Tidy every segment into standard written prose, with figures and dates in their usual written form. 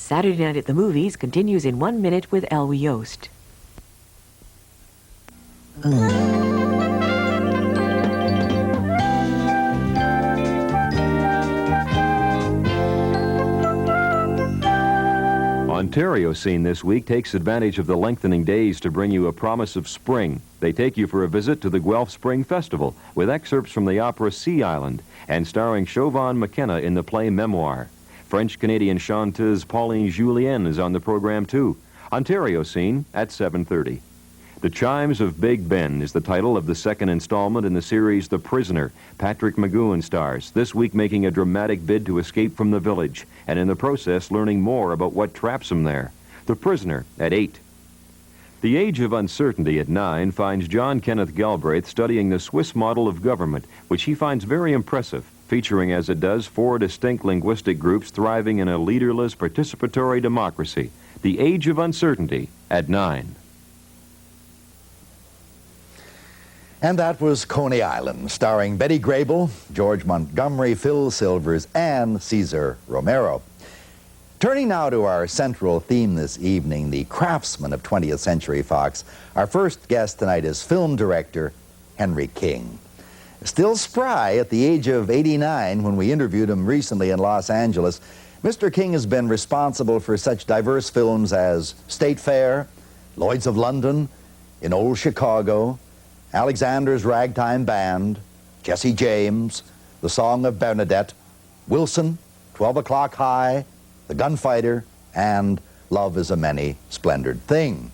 Saturday Night at the Movies continues in 1 minute with Elwy Yost. Ontario Scene this week takes advantage of the lengthening days to bring you a promise of spring. They take you for a visit to the Guelph Spring Festival with excerpts from the opera Sea Island and starring Chauvin McKenna in the play Memoir. French-Canadian chanteuse Pauline Julien is on the program too. Ontario Scene at 7:30. The Chimes of Big Ben is the title of the second installment in the series The Prisoner. Patrick McGowan stars, this week making a dramatic bid to escape from the village, and in the process learning more about what traps him there. The Prisoner at 8. The Age of Uncertainty at 9 finds John Kenneth Galbraith studying the Swiss model of government, which he finds very impressive, featuring as it does 4 distinct linguistic groups thriving in a leaderless participatory democracy. The Age of Uncertainty at 9. And that was Coney Island, starring Betty Grable, George Montgomery, Phil Silvers, and Cesar Romero. Turning now to our central theme this evening, the Craftsmen of 20th Century Fox, our first guest tonight is film director Henry King. Still spry at the age of 89 when we interviewed him recently in Los Angeles, Mr. King has been responsible for such diverse films as State Fair, Lloyd's of London, In Old Chicago, Alexander's Ragtime Band, Jesse James, The Song of Bernadette, Wilson, 12 O'Clock High, The Gunfighter, and Love is a Many Splendid Thing.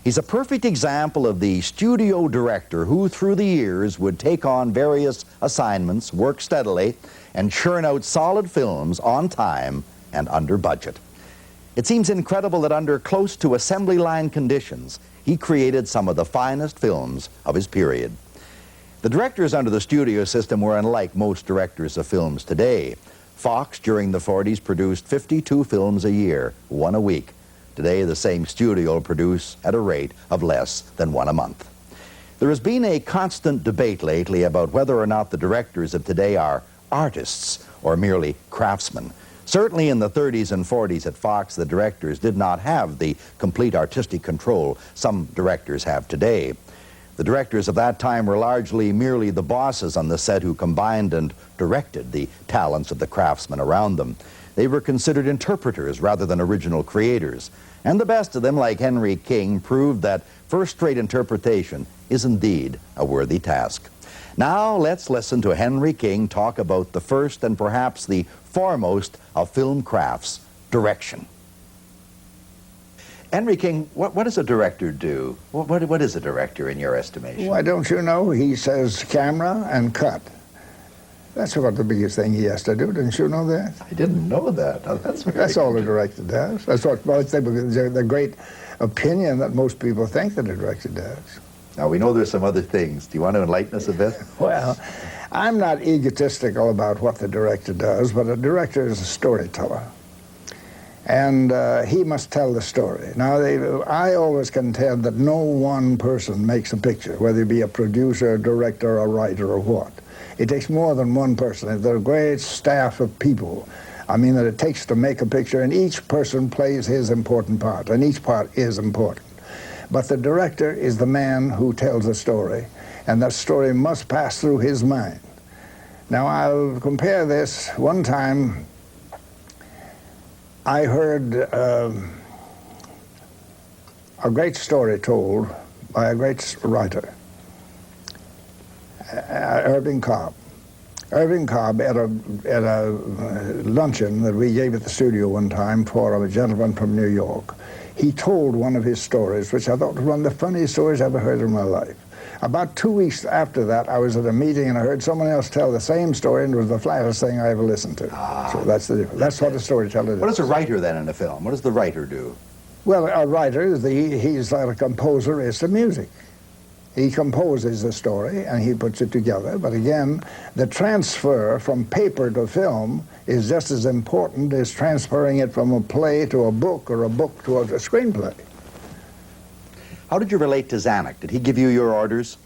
He's a perfect example of the studio director who, through the years, would take on various assignments, work steadily, and churn out solid films on time and under budget. It seems incredible that under close to assembly line conditions, he created some of the finest films of his period. The directors under the studio system were unlike most directors of films today. Fox, during the 40s, produced 52 films a year, 1 a week. Today, the same studio will produce at a rate of less than 1 a month. There has been a constant debate lately about whether or not the directors of today are artists or merely craftsmen. Certainly in the 30s and 40s at Fox, the directors did not have the complete artistic control some directors have today. The directors of that time were largely merely the bosses on the set who combined and directed the talents of the craftsmen around them. They were considered interpreters rather than original creators. And the best of them, like Henry King, proved that first-rate interpretation is indeed a worthy task. Now let's listen to Henry King talk about the first and perhaps the foremost of film crafts, direction. Henry King, what does a director do? What is a director in your estimation? Why don't you know? He says camera and cut. That's about the biggest thing he has to do. Didn't you know that? I didn't know that. Oh, that's all a director does. That's what the great opinion that most people think that a director does. Now, we know there's some other things. Do you want to enlighten us a bit? Well, I'm not egotistical about what the director does, but a director is a storyteller. And he must tell the story. Now, I always contend that no one person makes a picture, whether it be a producer, a director, a writer, or what. It takes more than one person. There's a great staff of people, that it takes to make a picture, and each person plays his important part, and each part is important. But the director is the man who tells a story, and that story must pass through his mind. Now, I'll compare this. One time, I heard a great story told by a great writer, Irving Cobb. Irving Cobb, at a luncheon that we gave at the studio one time for a gentleman from New York, he told one of his stories, which I thought was one of the funniest stories I ever heard in my life. About 2 weeks after that, I was at a meeting and I heard someone else tell the same story, and it was the flattest thing I ever listened to. So that's the difference. That's what a storyteller does. What does a writer then in a film? What does the writer do? Well, a writer, he's like a composer is to music. He composes the story and he puts it together. But again, the transfer from paper to film is just as important as transferring it from a play to a book or a book to a screenplay. How did you relate to Zanuck? Did he give you your orders?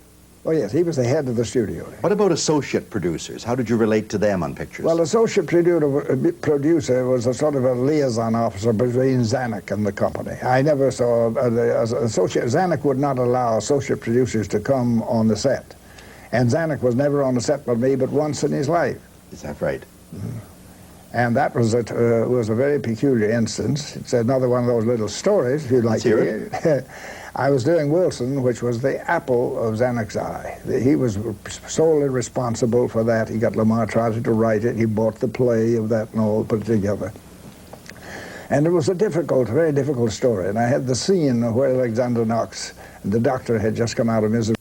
Oh, yes, he was the head of the studio. What about associate producers? How did you relate to them on pictures? Well, associate producer was a sort of a liaison officer between Zanuck and the company. I never saw Zanuck would not allow associate producers to come on the set. And Zanuck was never on the set with me but once in his life. Is that right? Mm-hmm. And that was a very peculiar instance. It's another one of those little stories, if you'd like to hear it. I was doing Wilson, which was the apple of Zanuck's eye. He was solely responsible for that. He got Lamar Trotter to write it. He bought the play of that and all put it together. And it was a very difficult story. And I had the scene where Alexander Knox, the doctor, had just come out of misery.